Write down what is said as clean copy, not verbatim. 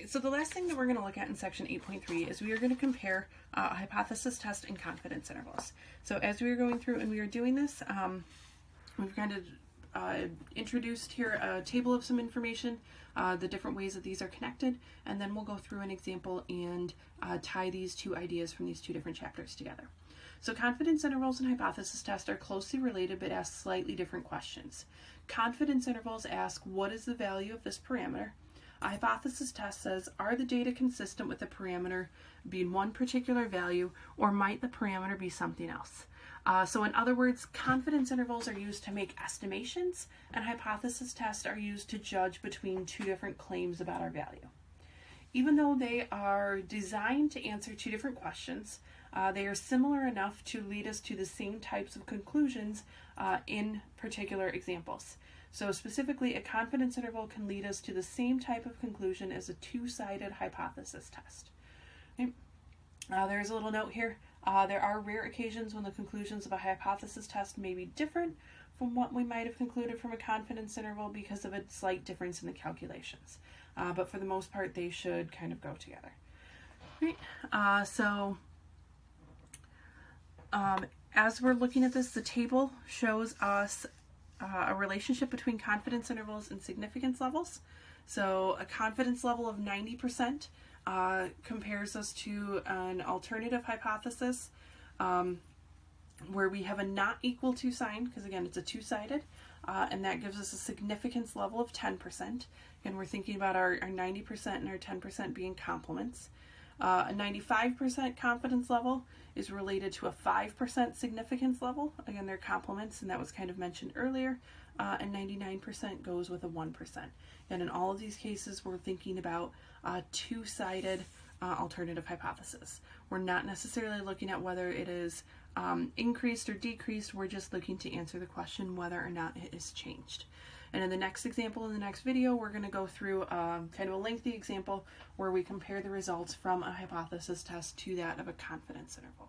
So the last thing that we're going to look at in section 8.3 is we are going to compare a hypothesis test and confidence intervals. So as we are going through and we are doing this, we've kind of introduced here a table of some information, the different ways that these are connected, and then we'll go through an example and tie these two ideas from these two different chapters together. So confidence intervals and hypothesis tests are closely related but ask slightly different questions. Confidence intervals ask, what is the value of this parameter? A hypothesis test says, are the data consistent with the parameter being one particular value, or might the parameter be something else? So in other words, confidence intervals are used to make estimations, and hypothesis tests are used to judge between two different claims about our value. Even though they are designed to answer two different questions, they are similar enough to lead us to the same types of conclusions in particular examples. So specifically, a confidence interval can lead us to the same type of conclusion as a two-sided hypothesis test. Okay. There's a little note here. There are rare occasions when the conclusions of a hypothesis test may be different from what we might have concluded from a confidence interval because of a slight difference in the calculations. But for the most part, they should kind of go together. Right. As we're looking at this, the table shows us a relationship between confidence intervals and significance levels. So a confidence level of 90% compares us to an alternative hypothesis where we have a not equal to sign, because again it's a two-sided, and that gives us a significance level of 10%. And we're thinking about our 90% and our 10% being complements. A 95% confidence level is related to a 5% significance level. Again, they're complements, and that was kind of mentioned earlier. And 99% goes with a 1%. And in all of these cases, we're thinking about two-sided alternative hypothesis. We're not necessarily looking at whether it is increased or decreased. We're just looking to answer the question whether or not it is changed. And in the next example, in the next video, we're going to go through kind of a lengthy example where we compare the results from a hypothesis test to that of a confidence interval.